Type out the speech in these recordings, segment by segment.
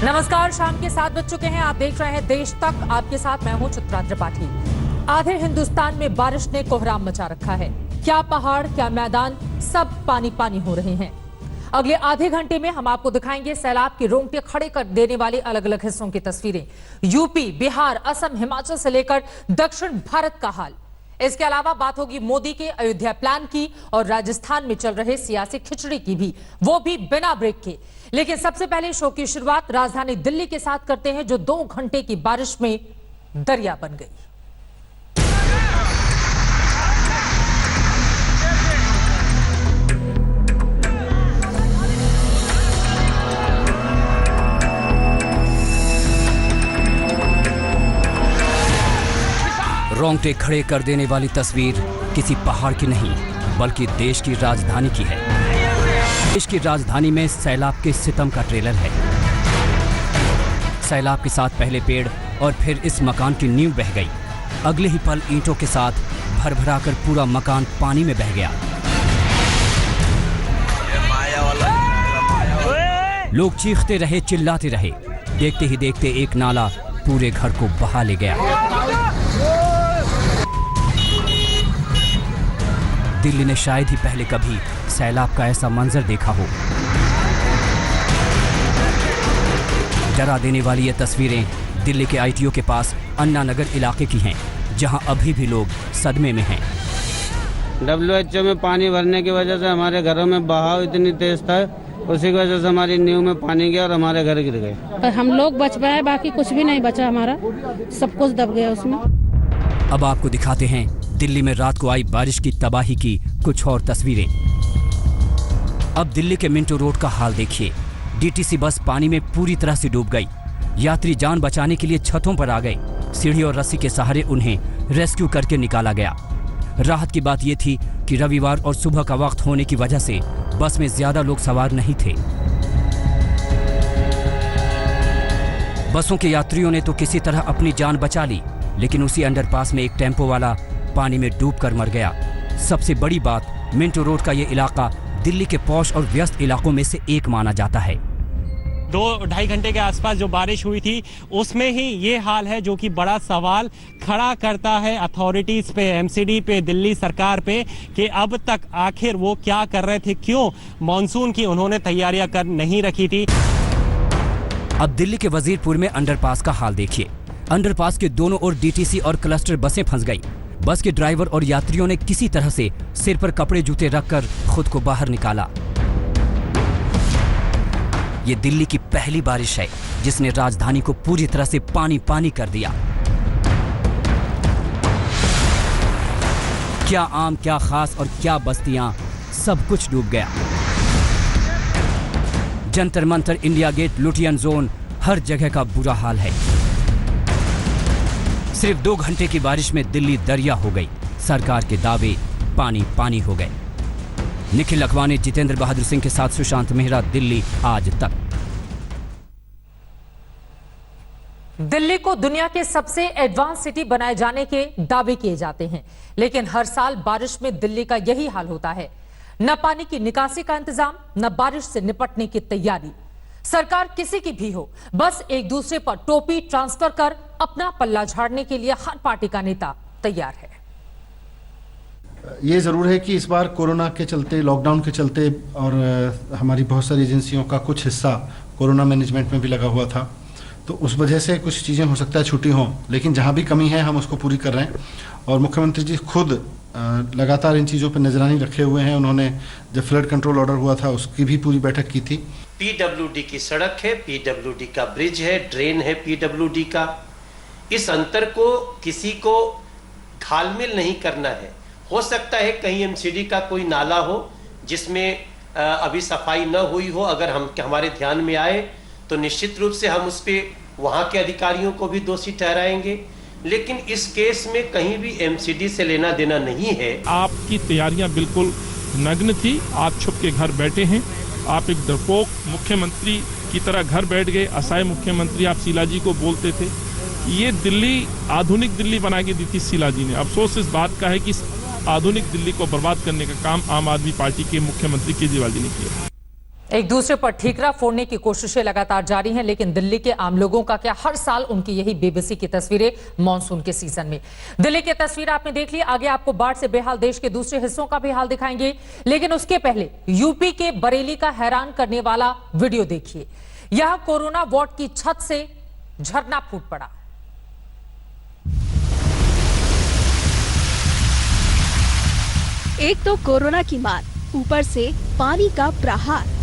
नमस्कार, शाम के 7 बज चुके हैं। आप देख रहे हैं देश तक। आपके साथ मैं हूं चित्रा त्रिपाठी। आधे हिंदुस्तान में बारिश ने कोहराम मचा रखा है। क्या पहाड़, क्या मैदान, सब पानी पानी हो रहे हैं। अगले आधे घंटे में हम आपको दिखाएंगे सैलाब के रोंगटे खड़े कर देने वाले अलग अलग हिस्सों की तस्वीरें। यूपी, बिहार, असम, हिमाचल से लेकर दक्षिण भारत का हाल। इसके अलावा बात होगी मोदी के अयोध्या प्लान की और राजस्थान में चल रहे सियासी खिचड़ी की भी, वो भी बिना ब्रेक के। लेकिन सबसे पहले शो की शुरुआत राजधानी दिल्ली के साथ करते हैं, जो 2 घंटे की बारिश में दरिया बन गई। रोंगटे खड़े कर देने वाली तस्वीर किसी पहाड़ की नहीं, बल्कि देश की राजधानी की है। देश की राजधानी में सैलाब के सितम का ट्रेलर है। सैलाब के साथ पहले पेड़ और फिर इस मकान की नींव बह गई। अगले ही पल ईंटों के साथ भर-भरा कर पूरा मकान पानी में बह गया। लोग चीखते रहे, चिल्लाते रहे। देखते ही देखते एक नाला पूरे घर को बहा ले गया। दिल्ली ने शायद ही पहले कभी सैलाब का ऐसा मंजर देखा हो। डरा देने वाली ये तस्वीरें दिल्ली के आईटीओ के पास अन्ना नगर इलाके की हैं, जहां अभी भी लोग सदमे में हैं। WHO में पानी भरने की वजह से हमारे घरों में बहाव इतनी तेज था, उसी की वजह से हमारी नींव में पानी गया और हमारे घर गिर गए। पर हम लोग बच पाए, बाकी कुछ भी नहीं बचा हमारा, सब कुछ दब गया उसमें। अब आपको दिखाते हैं दिल्ली में रात को आई बारिश की तबाही की कुछ और तस्वीरें। अब दिल्ली के मिंटो रोड का हाल देखिए। डीटीसी बस पानी में पूरी तरह से डूब गई। यात्री जान बचाने के लिए छतों पर आ गए। सीढ़ी और रस्सी के सहारे उन्हें रेस्क्यू करके निकाला गया। राहत की बात यह थी कि रविवार और सुबह का वक्त होने की वजह से बस में ज्यादा लोग सवार नहीं थे। बसों के यात्रियों ने तो किसी तरह अपनी जान बचा ली, लेकिन उसी अंडरपास में एक टेम्पो वाला पानी में डूबकर मर गया। सबसे बड़ी बात, मिंटो रोड का ये इलाका दिल्ली के पॉश और व्यस्त इलाकों में से एक माना जाता है। 2-2.5 घंटे के आसपास जो बारिश हुई थी, उसमें ही ये हाल है, जो कि बड़ा सवाल खड़ा करता है अथॉरिटीज पे, एमसीडी पे, दिल्ली सरकार पे, कि अब तक आखिर वो क्या कर रहे थे, क्यों मानसून की उन्होंने तैयारियां कर नहीं रखी थी। अब दिल्ली के वजीरपुर में अंडरपास का हाल देखिए। अंडरपास के दोनों ओर डीटीसी और क्लस्टर बसें फंस गई। बस के ड्राइवर और यात्रियों ने किसी तरह से सिर पर कपड़े जूते रखकर खुद को बाहर निकाला। ये दिल्ली की पहली बारिश है जिसने राजधानी को पूरी तरह से पानी पानी कर दिया। क्या आम, क्या खास और क्या बस्तियां, सब कुछ डूब गया। Jantar Mantar, India gate, Lutyens zone, हर जगह का बुरा हाल है। सिर्फ 2 घंटे की बारिश में दिल्ली दरिया हो गई। सरकार के दावे पानी पानी हो गए। निखिल लखवानी, जितेंद्र बहादुर सिंह के साथ सुशांत मेहरा, दिल्ली आज तक। दिल्ली को दुनिया के सबसे एडवांस सिटी बनाए जाने के दावे किए जाते हैं, लेकिन हर साल बारिश में दिल्ली का यही हाल होता है। न पानी की निकासी का इंतजाम, न बारिश से निपटने की तैयारी। सरकार किसी की भी हो, बस एक दूसरे पर टोपी ट्रांसफर कर अपना पल्ला झाड़ने के लिए हर पार्टी का नेता तैयार है। ये ज़रूर है कि इस बार कोरोना के चलते, लॉकडाउन के चलते और हमारी बहुत सारी एजेंसियों का कुछ हिस्सा कोरोना मैनेजमेंट में भी लगा हुआ था, तो उस वजह से कुछ चीज़ें हो सकता है छूटी हों, लेकिन जहाँ भी कमी है हम उसको पूरी कर रहे हैं। और मुख्यमंत्री जी खुद लगातार इन चीज़ों पर नजरानी रखे हुए हैं। उन्होंने जब फ्लड कंट्रोल ऑर्डर हुआ था उसकी भी पूरी बैठक की थी। पीडब्ल्यूडी की सड़क है, पीडब्ल्यूडी का ब्रिज है, ड्रेन है पीडब्ल्यूडी का। इस अंतर को किसी को घालमेल नहीं करना है। हो सकता है कहीं एमसीडी का कोई नाला हो जिसमें अभी सफाई न हुई हो, अगर हमारे ध्यान में आए तो निश्चित रूप से हम उस पर वहाँ के अधिकारियों को भी दोषी ठहराएंगे, लेकिन इस केस में कहीं भी एमसीडी से लेना देना नहीं है। आपकी तैयारियां बिल्कुल नग्न थी, आप छुप के घर बैठे हैं। आप एक डरपोक मुख्यमंत्री की तरह घर बैठ गए, असहाय मुख्यमंत्री आप शीला जी को बोलते थे। ये दिल्ली आधुनिक दिल्ली बना के दी थी शीला जी ने। अफसोस इस बात का है कि आधुनिक दिल्ली को बर्बाद करने का काम आम आदमी पार्टी के मुख्यमंत्री केजरीवाल जी ने किया। एक दूसरे पर ठीकरा फोड़ने की कोशिशें लगातार जारी हैं, लेकिन दिल्ली के आम लोगों का क्या? हर साल उनकी यही बेबसी की तस्वीरें मानसून के सीजन में। दिल्ली की तस्वीर आपने देख ली, आगे आपको बाढ़ से बेहाल देश के दूसरे हिस्सों का भी हाल दिखाएंगे, लेकिन उसके पहले यूपी के बरेली का हैरान करने वाला वीडियो देखिए। यह कोरोना वार्ड की छत से झरना फूट पड़ा। एक तो कोरोना की मार, ऊपर से पानी का प्रहार।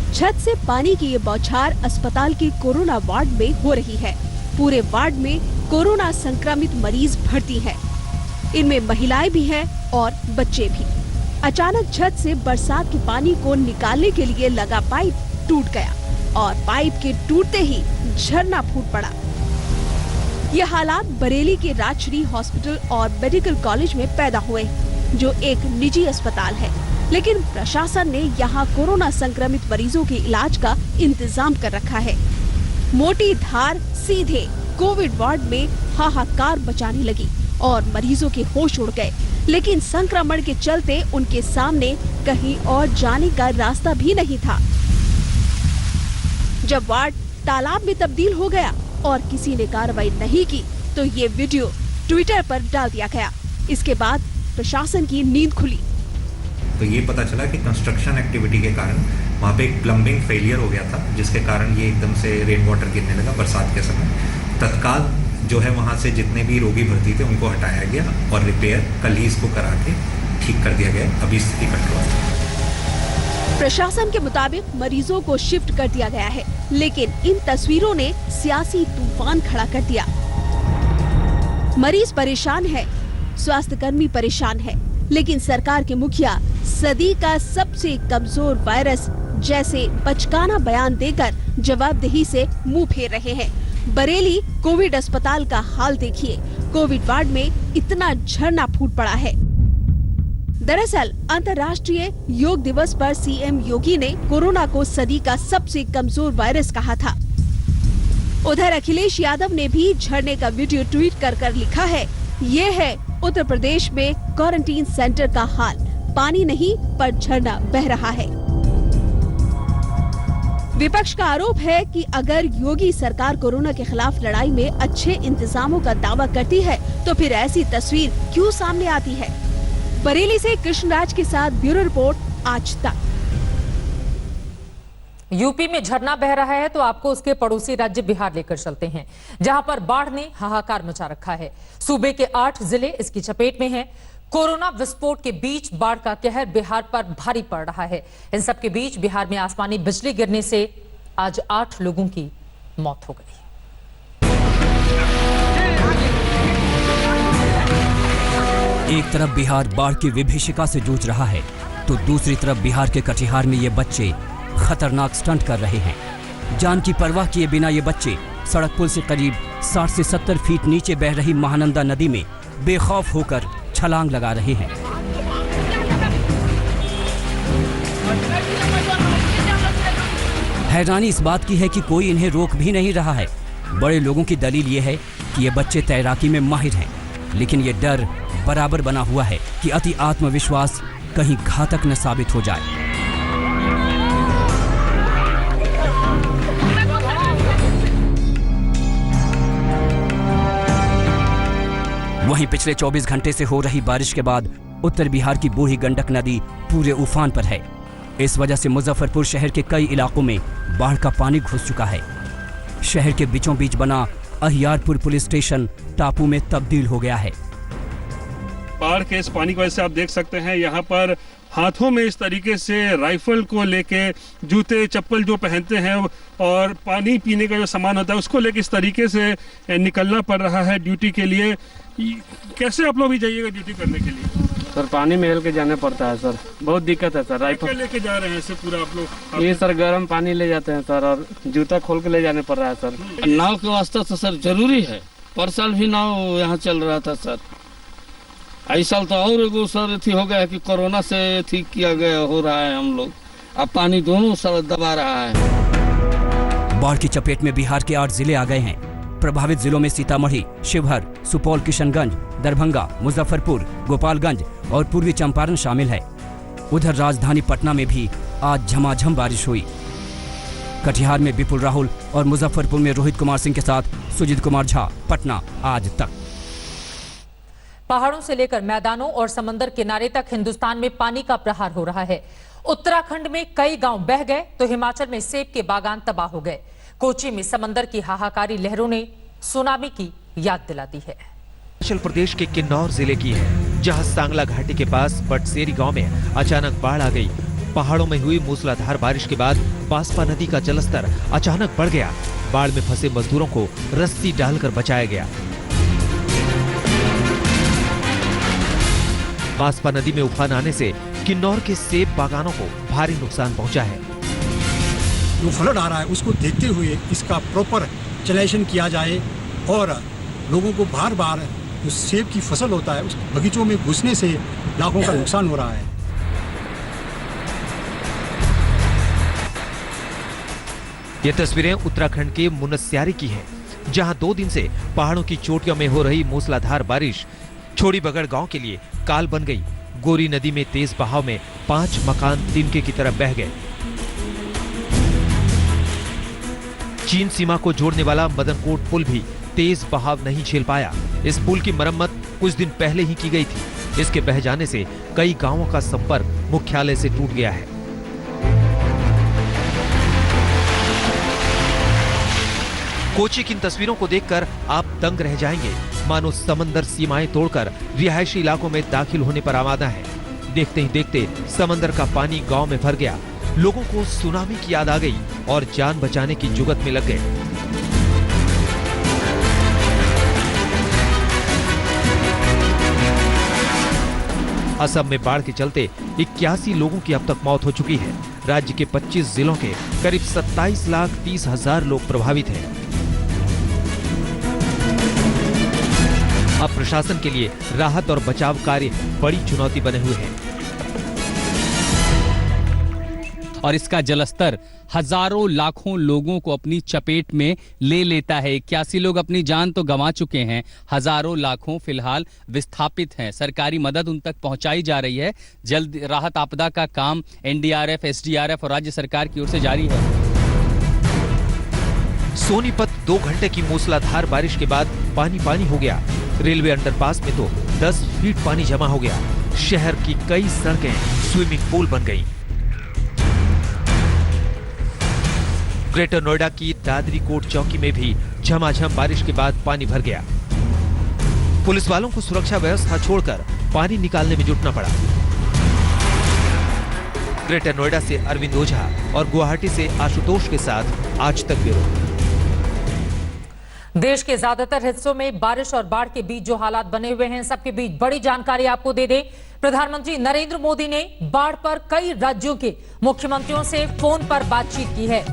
छत से पानी की ये बौछार अस्पताल के कोरोना वार्ड में हो रही है। पूरे वार्ड में कोरोना संक्रमित मरीज भर्ती हैं। इनमें महिलाएं भी हैं और बच्चे भी। अचानक छत से बरसात के पानी को निकालने के लिए लगा पाइप टूट गया और पाइप के टूटते ही झरना फूट पड़ा। ये हालात बरेली के राजश्री हॉस्पिटल और मेडिकल कॉलेज में पैदा हुए, जो एक निजी अस्पताल है, लेकिन प्रशासन ने यहाँ कोरोना संक्रमित मरीजों के इलाज का इंतजाम कर रखा है। मोटी धार सीधे कोविड वार्ड में हाहाकार मचाने लगी और मरीजों के होश उड़ गए, लेकिन संक्रमण के चलते उनके सामने कहीं और जाने का रास्ता भी नहीं था। जब वार्ड तालाब में तब्दील हो गया और किसी ने कार्रवाई नहीं की, तो ये वीडियो ट्विटर पर डाल दिया गया। इसके बाद प्रशासन की नींद खुली। तो ये पता चला कि कंस्ट्रक्शन एक्टिविटी के कारण वहाँ पे एक प्लम्बिंग फेलियर हो गया था, जिसके कारण ये एकदम से रेन वाटर गिरने लगा बरसात के समय। तत्काल जो है वहाँ से जितने भी रोगी भर्ती थे उनको हटाया गया और रिपेयर कल ही इसको करा के ठीक कर दिया गया। अभी स्थिति कंट्रोल है। प्रशासन के मुताबिक मरीजों को शिफ्ट कर दिया गया है, लेकिन इन तस्वीरों ने सियासी तूफान खड़ा कर दिया। मरीज परेशान है, स्वास्थ्य कर्मी परेशान है, लेकिन सरकार के मुखिया सदी का सबसे कमजोर वायरस जैसे बचकाना बयान देकर जवाबदेही से मुंह फेर रहे हैं। बरेली कोविड अस्पताल का हाल देखिए। कोविड वार्ड में इतना झरना फूट पड़ा है। दरअसल अंतर्राष्ट्रीय योग दिवस पर सीएम योगी ने कोरोना को सदी का सबसे कमजोर वायरस कहा था। उधर अखिलेश यादव ने भी झरने का वीडियो ट्वीट कर लिखा है, ये है उत्तर प्रदेश में क्वारंटीन सेंटर का हाल। पानी नहीं पर झरना बह रहा है। विपक्ष का आरोप है कि अगर योगी सरकार कोरोना के खिलाफ लड़ाई में अच्छे इंतजामों का दावा करती है, तो फिर ऐसी तस्वीर क्यों सामने आती है? बरेली से कृष्णराज के साथ ब्यूरो रिपोर्ट, आज तक। यूपी में झरना बह रहा है तो आपको उसके पड़ोसी राज्य बिहार लेकर चलते हैं, जहां पर बाढ़ ने हाहाकार मचा रखा है। सूबे के 8 जिले इसकी चपेट में हैं। कोरोना विस्फोट के बीच बाढ़ का कहर बिहार पर भारी पड़ रहा है। इन सब के बीच बिहार में आसमानी बिजली गिरने से आज 8 लोगों की मौत हो गई। एक तरफ बिहार बाढ़ की विभीषिका से जूझ रहा है, तो दूसरी तरफ बिहार के कटिहार में ये बच्चे खतरनाक स्टंट कर रहे हैं। जान की परवाह किए बिना ये बच्चे सड़क पुल से करीब 60 से 70 फीट नीचे बह रही महानंदा नदी में बेखौफ होकर छलांग लगा रहे हैं। हैरानी इस बात की है कि कोई इन्हें रोक भी नहीं रहा है। बड़े लोगों की दलील ये है कि ये बच्चे तैराकी में माहिर हैं, लेकिन ये डर बराबर बना हुआ है कि अति आत्मविश्वास कहीं घातक न साबित हो जाए। वहीं पिछले 24 घंटे से हो रही बारिश के बाद उत्तर बिहार की बूढ़ी गंडक नदी पूरे उफान पर है। इस वजह से मुजफ्फरपुर शहर के कई इलाकों में बाढ़ का पानी घुस चुका है। शहर के बीचों बीच बना अहियारपुर पुलिस स्टेशन टापू में तब्दील हो गया है। बाढ़ के इस पानी की वजह से आप देख सकते हैं यहाँ पर हाथों में इस तरीके से राइफल को लेके, जूते चप्पल जो पहनते हैं और पानी पीने का जो सामान होता है उसको लेके इस तरीके से निकलना पड़ रहा है ड्यूटी के लिए। कैसे आप लोग भी जाइएगा ड्यूटी करने के लिए? सर पानी में हेल के जाना पड़ता है सर, बहुत दिक्कत है सर। राइफल लेके जा रहे हैं ऐसे पूरा आप लोग? ये सर गर्म पानी ले जाते हैं सर, और जूता खोल के ले जाने पड़ रहा है सर। नाव के वास्ते तो सर जरूरी है। पर साल भी नाव यहाँ चल रहा था सर। इस साल तो और एगो सर थी हो गया है कि कोरोना से ठीक किया गया हो रहा है हम लोग। अब पानी दोनों सर दबा रहा है। बाढ़ की चपेट में बिहार के 8 जिले आ गए हैं। प्रभावित जिलों में सीतामढ़ी, शिवहर, सुपौल, किशनगंज, दरभंगा, मुजफ्फरपुर, गोपालगंज और पूर्वी चंपारण शामिल है। उधर राजधानी पटना में भी आज झमाझम बारिश हुई। कटिहार में विपुल राहुल और मुजफ्फरपुर में रोहित कुमार सिंह के साथ सुजीत कुमार झा, पटना आज तक। पहाड़ों से लेकर मैदानों और समंदर किनारे तक हिंदुस्तान में पानी का प्रहार हो रहा है। उत्तराखंड में कई गांव बह गए तो हिमाचल में सेब के बागान तबाह हो गए। कोची में समंदर की हाहाकारी लहरों ने सुनामी की याद दिला दी है। हिमाचल प्रदेश के किन्नौर जिले की है, जहां सांगला घाटी के पास बटसेरी गांव में अचानक बाढ़ आ गई। पहाड़ों में हुई मूसलाधार बारिश के बाद बांसपा नदी का जलस्तर अचानक बढ़ गया। बाढ़ में फंसे मजदूरों को रस्सी डालकर बचाया गया। बांसपा नदी में उफान आने से किन्नौर के सेब बागानों को भारी नुकसान पहुंचा है। जो फ्लड आ रहा है उसको देखते हुए इसका प्रॉपर चलेशन किया जाए और लोगों को बार बार जो सेब की फसल होता है उस बगीचों में घुसने से लाखों का नुकसान हो रहा है। ये तस्वीरें उत्तराखंड के मुनस्यारी की हैं, जहां 2 दिन से पहाड़ों की चोटियों में हो रही मूसलाधार बारिश छोड़ी बगड़ गांव के लिए काल बन गई। गोरी नदी में तेज बहाव में 5 मकान तिनके की तरफ बह गए। चीन सीमा को जोड़ने वाला मदनकोट पुल भी तेज बहाव नहीं झेल पाया। इस पुल की मरम्मत कुछ दिन पहले ही की गई थी। इसके बह जाने से कई गांवों का संपर्क मुख्यालय से टूट गया है। कोची की इन तस्वीरों को देखकर आप दंग रह जाएंगे, मानो समंदर सीमाएं तोड़कर रिहायशी इलाकों में दाखिल होने पर आमादा है। देखते ही देखते समंदर का पानी गांव में भर गया। लोगों को सुनामी की याद आ गई और जान बचाने की जुगत में लग गए। असम में बाढ़ के चलते 81 लोगों की अब तक मौत हो चुकी है। राज्य के 25 जिलों के करीब 27,30,000 लोग प्रभावित हैं। अब प्रशासन के लिए राहत और बचाव कार्य बड़ी चुनौती बने हुए हैं। और इसका जलस्तर हजारों लाखों लोगों को अपनी चपेट में ले लेता है। 81 लोग अपनी जान तो गंवा चुके हैं, हजारों लाखों फिलहाल विस्थापित हैं। सरकारी मदद उन तक पहुंचाई जा रही है। जल्द राहत आपदा का काम एनडीआरएफ, एसडीआरएफ और राज्य सरकार की ओर से जारी है। सोनीपत 2 घंटे की मूसलाधार बारिश के बाद पानी पानी हो गया। रेलवे अंडरपास में तो 10 फीट पानी जमा हो गया। शहर की कई सड़कें स्विमिंग पूल बन गईं। ग्रेटर नोएडा की दादरी कोट चौकी में भी झमाझम बारिश के बाद पानी भर गया। पुलिस वालों को सुरक्षा व्यवस्था छोड़कर पानी निकालने में जुटना पड़ा। ग्रेटर नोएडा से अरविंद ओझा और गुवाहाटी से आशुतोष के साथ आज तक ब्यूरो। देश के ज्यादातर हिस्सों में बारिश और बाढ़ के बीच जो हालात बने हुए हैं, सबके बीच बड़ी जानकारी आपको दे दें। प्रधानमंत्री नरेंद्र मोदी ने बाढ़ पर कई राज्यों के मुख्यमंत्रियों से फोन पर बातचीत की है।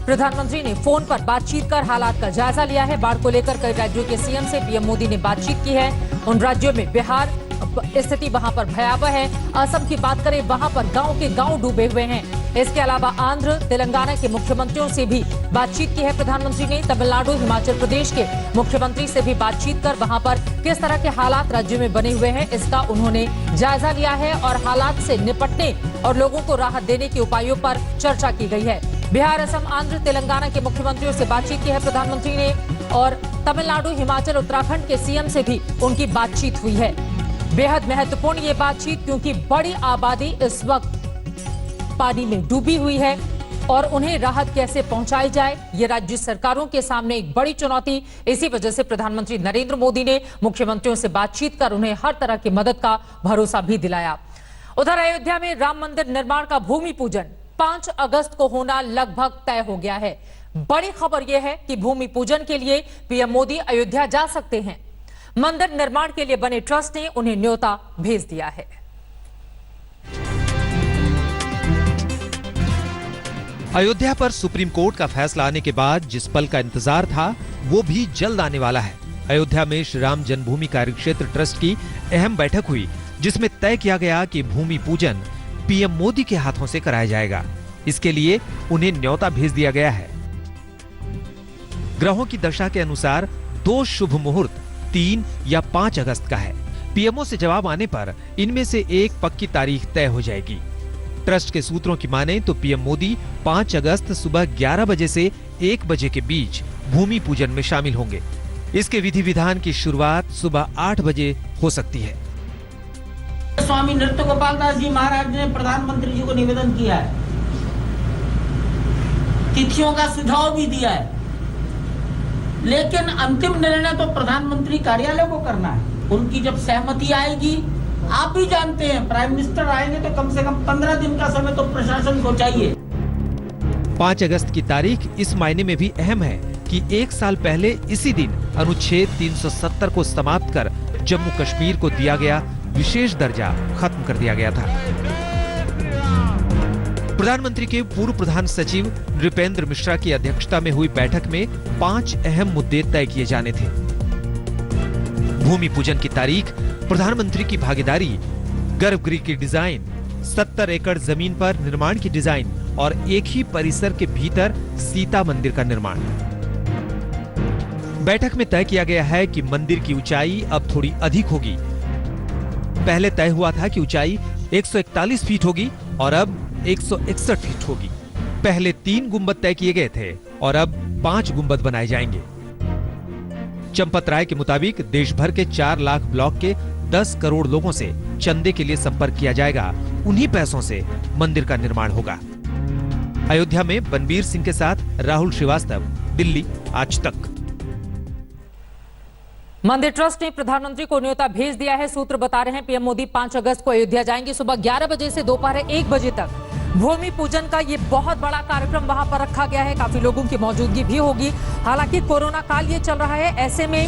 प्रधानमंत्री ने फोन पर बातचीत कर हालात का जायजा लिया है। बाढ़ को लेकर कई राज्यों के सीएम से पीएम मोदी ने बातचीत की है। उन राज्यों में बिहार स्थिति वहां पर भयावह है। असम की बात करें, वहां पर गांव के गांव डूबे हुए हैं। इसके अलावा आंध्र, तेलंगाना के मुख्यमंत्रियों से भी बातचीत की है प्रधानमंत्री ने। तमिलनाडु, हिमाचल प्रदेश के मुख्यमंत्री से भी बातचीत कर वहां पर किस तरह के हालात राज्य में बने हुए हैं, इसका उन्होंने जायजा लिया है और हालात से निपटने और लोगों को राहत देने के उपायों पर चर्चा की गई है। बिहार, असम, आंध्र, तेलंगाना के मुख्यमंत्रियों से बातचीत की है प्रधानमंत्री ने और तमिलनाडु, हिमाचल, उत्तराखंड के सीएम से भी उनकी बातचीत हुई है। बेहद महत्वपूर्ण ये बातचीत, क्योंकि बड़ी आबादी इस वक्त पानी में डूबी हुई है और उन्हें राहत कैसे पहुंचाई जाए, ये राज्य सरकारों के सामने एक बड़ी चुनौती। इसी वजह से प्रधानमंत्री नरेंद्र मोदी ने मुख्यमंत्रियों से बातचीत कर उन्हें हर तरह की मदद का भरोसा भी दिलाया। उधर अयोध्या में राम मंदिर निर्माण का भूमि पूजन 5 अगस्त को होना लगभग तय हो गया है। बड़ी खबर यह है कि भूमि पूजन के लिए पीएम मोदी अयोध्या जा सकते हैं। मंदिर निर्माण के लिए बने ट्रस्ट ने उन्हें न्योता भेज दिया है। अयोध्या पर सुप्रीम कोर्ट का फैसला आने के बाद जिस पल का इंतजार था वो भी जल्द आने वाला है। अयोध्या में श्री राम जन्मभूमि कार्यक्षेत्र ट्रस्ट की अहम बैठक हुई, जिसमें तय किया गया कि भूमि पूजन पीएम मोदी के हाथों से कराया जाएगा। इसके लिए उन्हें न्योता भेज दिया गया है। ग्रहों की दशा के अनुसार 2 शुभ मुहूर्त 3 या 5 अगस्त का है। पीएमओ से जवाब आने पर इनमें से एक पक्की तारीख तय हो जाएगी। ट्रस्ट के सूत्रों की माने तो पीएम मोदी 5 अगस्त सुबह 11 बजे से 1 बजे के बीच भूमि पूजन में शामिल होंगे। इसके विधि विधान की शुरुआत सुबह 8 बजे हो सकती है। स्वामी नृत्य गोपाल दास जी महाराज ने प्रधानमंत्री जी को निवेदन किया है, तिथियों का सुझाव भी दिया है, लेकिन अंतिम निर्णय तो प्रधानमंत्री कार्यालय को करना है। उनकी जब सहमति आएगी, आप भी जानते हैं प्राइम मिनिस्टर आएंगे तो कम से कम 15 दिन का समय तो प्रशासन को चाहिए। 5 अगस्त की तारीख इस मायने में भी अहम है कि 1 साल पहले इसी दिन अनुच्छेद 370 को समाप्त कर जम्मू कश्मीर को दिया गया विशेष दर्जा खत्म कर दिया गया था। प्रधानमंत्री के पूर्व प्रधान सचिव नृपेंद्र मिश्रा की अध्यक्षता में हुई बैठक में 5 अहम मुद्दे तय किए जाने थे। भूमि पूजन की तारीख, प्रधानमंत्री की भागीदारी, गर्भगृह की डिजाइन, 70 एकड़ जमीन पर निर्माण की डिजाइन और एक ही परिसर के भीतर सीता मंदिर का निर्माण। बैठक में तय किया गया है कि मंदिर की ऊंचाई अब थोड़ी अधिक होगी। पहले तय हुआ था कि ऊंचाई 141 फीट होगी और अब 161 फीट होगी। पहले 3 गुंबद तय किए गए थे और अब 5 गुंबद बनाए जाएंगे। चंपत राय के मुताबिक देश भर के 4 लाख ब्लॉक के 10 करोड़ लोगों से चंदे के लिए संपर्क किया जाएगा। उन्हीं पैसों से मंदिर का निर्माण होगा। अयोध्या में बनबीर सिंह के साथ राहुल श्रीवास्तव, दिल्ली, आज तक। मंदिर ट्रस्ट ने प्रधानमंत्री को न्योता भेज दिया है। सूत्र बता रहे हैं पीएम मोदी 5 अगस्त को अयोध्या जाएंगे। सुबह 11 बजे से दोपहर 1 बजे तक भूमि पूजन का ये बहुत बड़ा कार्यक्रम वहां पर रखा गया है। काफी लोगों की मौजूदगी भी होगी। हालांकि कोरोना काल ये चल रहा है, ऐसे में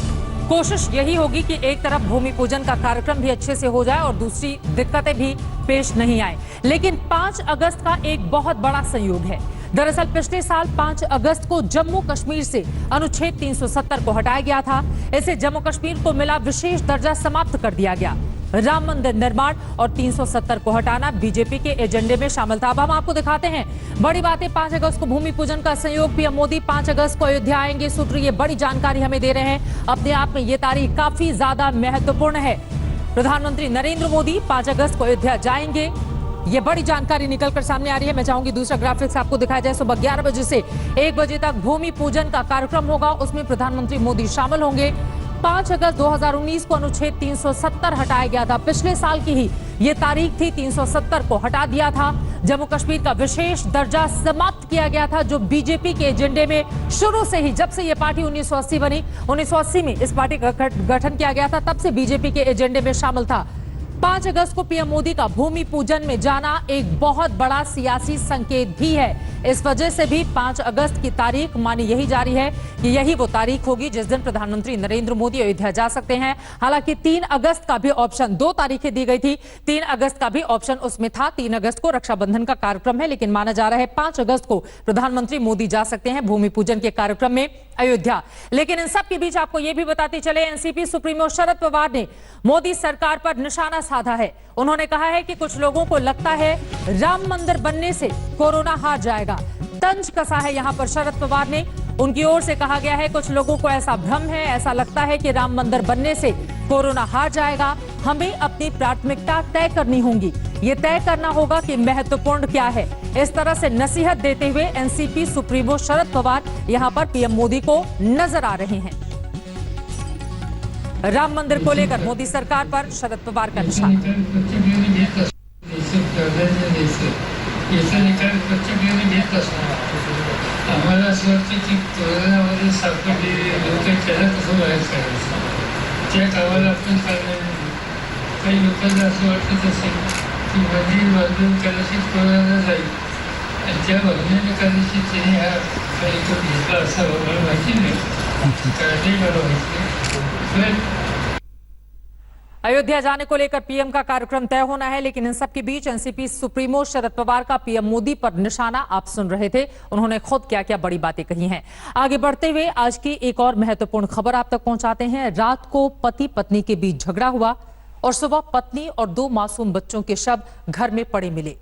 कोशिश यही होगी कि एक तरफ भूमि पूजन का कार्यक्रम भी अच्छे से हो जाए और दूसरी दिक्कतें भी पेश नहीं आए। लेकिन 5 अगस्त का एक बहुत बड़ा संयोग है। दरअसल पिछले साल 5 अगस्त को जम्मू कश्मीर से अनुच्छेद 370 को हटाया गया था। इसे जम्मू कश्मीर को मिला विशेष दर्जा समाप्त कर दिया गया। राम मंदिर निर्माण और 370 को हटाना बीजेपी के एजेंडे में शामिल था। अब हम आपको दिखाते हैं बड़ी बातें। 5 अगस्त को भूमि पूजन का संयोग, पीएम मोदी 5 अगस्त को अयोध्या आएंगे। सूत्र ये बड़ी जानकारी हमें दे रहे हैं। अपने आप में ये तारीख काफी ज्यादा महत्वपूर्ण है। प्रधानमंत्री नरेंद्र मोदी 5 अगस्त को अयोध्या जाएंगे, ये बड़ी जानकारी निकलकर सामने आ रही है। मैं चाहूंगी दूसरा ग्राफिक्स आपको दिखाया जाए। सुबह 11 बजे से 1 बजे तक भूमि पूजन का कार्यक्रम होगा, उसमें प्रधानमंत्री मोदी शामिल होंगे। 5 अगस्त 2019 को अनुच्छेद 370 हटाया गया था। पिछले साल की ही ये तारीख थी, 370 को हटा दिया था। जम्मू कश्मीर का विशेष दर्जा समाप्त किया गया था, जो बीजेपी के एजेंडे में शुरू से ही, जब से ये पार्टी 1980 बनी, 1980 में इस पार्टी का गठन किया गया था, तब से बीजेपी के एजेंडे में शामिल था। 5 अगस्त को पीएम मोदी का भूमि पूजन में जाना एक बहुत बड़ा सियासी संकेत भी है। इस वजह से भी 5 अगस्त की तारीख मानी यही जा रही है कि यही वो तारीख होगी जिस दिन प्रधानमंत्री नरेंद्र मोदी अयोध्या जा सकते हैं। हालांकि 3 अगस्त का भी ऑप्शन, 2 तारीखें दी गई थी, 3 अगस्त का भी ऑप्शन उसमें था। 3 अगस्त को रक्षाबंधन का कार्यक्रम है, लेकिन माना जा रहा है 5 अगस्त को प्रधानमंत्री मोदी जा सकते हैं भूमि पूजन के कार्यक्रम में अयोध्या। लेकिन इन सब के बीच आपको यह भी बताते चले, एनसीपी सुप्रीमो शरद पवार ने मोदी सरकार पर निशाना साधा है। उन्होंने कहा है कि कुछ लोगों को लगता है राम मंदिर बनने से कोरोना हार जाएगा। तंज कसा है यहां पर शरद पवार ने। उनकी ओर से कहा गया है कुछ लोगों को ऐसा भ्रम है, ऐसा लगता है कि राम मंदिर बनने से कोरोना हार जाएगा। हमें अपनी प्राथमिकता तय करनी होगी। ये तय करना होगा कि महत्वपूर्ण क्या है। इस तरह से नसीहत देते हुए एनसीपी सुप्रीमो शरद पवार यहां पर पीएम मोदी को नजर आ रहे हैं। राम मंदिर को लेकर मोदी सरकार पर शरद पवार का निशाना। आम्हाला असं वाटतं की कोरोनामध्ये सापडलेले लोक त्याला कसं बाहेर काढायचं, त्या कामाला आपण काढणार नाही. काही लोकांना असं वाटत असेल की मंदिर बांधून कदाचित कोरोना जाईल आणि त्या बांधण्याने कदाचित त्याने हा काही तो घेतला असावा, मला माहिती नाही, काळजी मला माहिती नाही. अयोध्या जाने को लेकर पीएम का कार्यक्रम तय होना है, लेकिन इन सब के बीच एनसीपी सुप्रीमो शरद पवार का पीएम मोदी पर निशाना आप सुन रहे थे। उन्होंने खुद क्या क्या बड़ी बातें कही हैं। आगे बढ़ते हुए आज की एक और महत्वपूर्ण खबर आप तक पहुंचाते हैं। रात को पति पत्नी के बीच झगड़ा हुआ और सुबह पत्नी और 2 मासूम बच्चों के शव घर में पड़े मिले।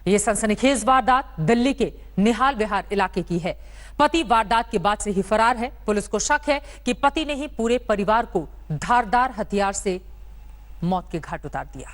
ये सनसनीखेज वारदात दिल्ली के निहाल विहार इलाके की है। पति वारदात के बाद से ही फरार है। पुलिस को शक है कि पति ने ही पूरे परिवार को धारदार हथियार से मौत के घाट उतार दिया।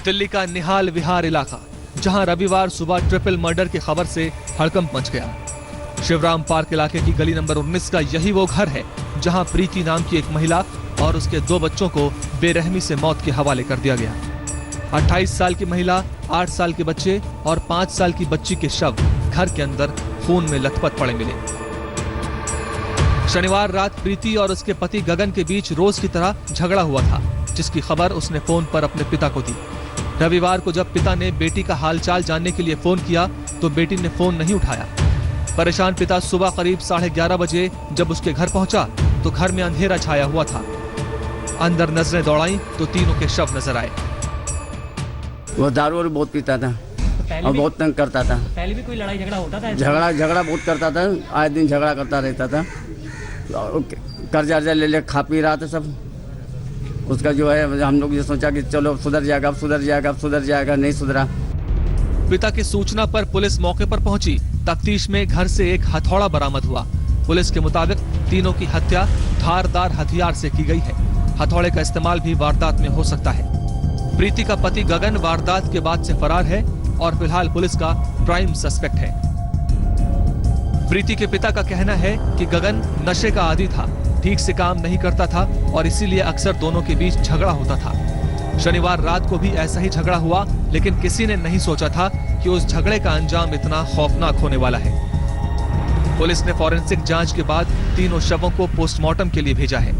दिल्ली का निहाल विहार इलाका, जहां रविवार सुबह ट्रिपल मर्डर की खबर से हड़कंप मच गया। शिवराम पार्क इलाके की गली नंबर 19 का यही वो घर है जहां प्रीति नाम की एक महिला और उसके 2 बच्चों को बेरहमी से मौत के हवाले कर दिया गया। 28 साल की महिला, 8 साल के बच्चे और 5 साल की बच्ची के शव घर के अंदर खून में लथपथ पड़े मिले। शनिवार रात प्रीति और उसके पति गगन के बीच रोज की तरह झगड़ा हुआ था, जिसकी खबर उसने फोन पर अपने पिता को दी। रविवार को जब पिता ने बेटी का हालचाल जानने के लिए फोन किया तो बेटी ने फोन नहीं उठाया। परेशान पिता सुबह करीब 11:30 बजे जब उसके घर पहुंचा तो घर में अंधेरा छाया हुआ था। अंदर नजरें दौड़ाई तो तीनों के शव नजर आए। वो दारू बहुत पीता था और बहुत तंग करता था। पहले भी कोई लड़ाई झगड़ा होता था? झगड़ा बहुत करता था, आए दिन झगड़ा करता रहता था। कर्जा ले खा पी रहा था सब। उसका जो है हम लोग ये सोचा कि चलो सुधर जाएगा, अब सुधर जाएगा, अब सुधर जाएगा, नहीं सुधरा। पिता की सूचना पर पुलिस मौके पर पहुंची। तफ्तीश में घर से एक हथौड़ा बरामद हुआ। पुलिस के मुताबिक तीनों की हत्या धारदार हथियार से की गई है। हथौड़े का इस्तेमाल भी वारदात में हो सकता है। प्रीति का पति गगन वारदात के बाद से फरार है और फिलहाल पुलिस का प्राइम सस्पेक्ट है। प्रीति के पिता का कहना है कि गगन नशे का आदी था, ठीक से काम नहीं करता था और इसीलिए अक्सर दोनों के बीच झगड़ा होता था। शनिवार रात को भी ऐसा ही झगड़ा हुआ, लेकिन किसी ने नहीं सोचा था कि उस झगड़े का अंजाम इतना खौफनाक होने वाला है। पुलिस ने फॉरेंसिक जांच के बाद तीनों शवों को पोस्टमार्टम के लिए भेजा है।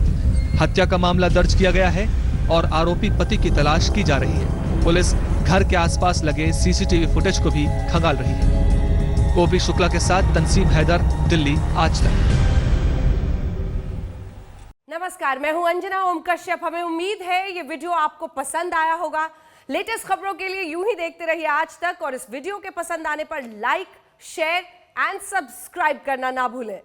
हत्या का मामला दर्ज किया गया है और आरोपी पति की तलाश की जा रही है। पुलिस घर के आसपास लगे सीसीटीवी फुटेज को भी खंगाल रही है। ओपी शुक्ला के साथ तंसीम हैदर, दिल्ली आज तक। नमस्कार, मैं हूं अंजना ओम कश्यप। हमें उम्मीद है ये वीडियो आपको पसंद आया होगा। लेटेस्ट खबरों के लिए यूं ही देखते रहिए आज तक और इस वीडियो के पसंद आने पर लाइक, शेयर एंड सब्सक्राइब करना ना भूलें।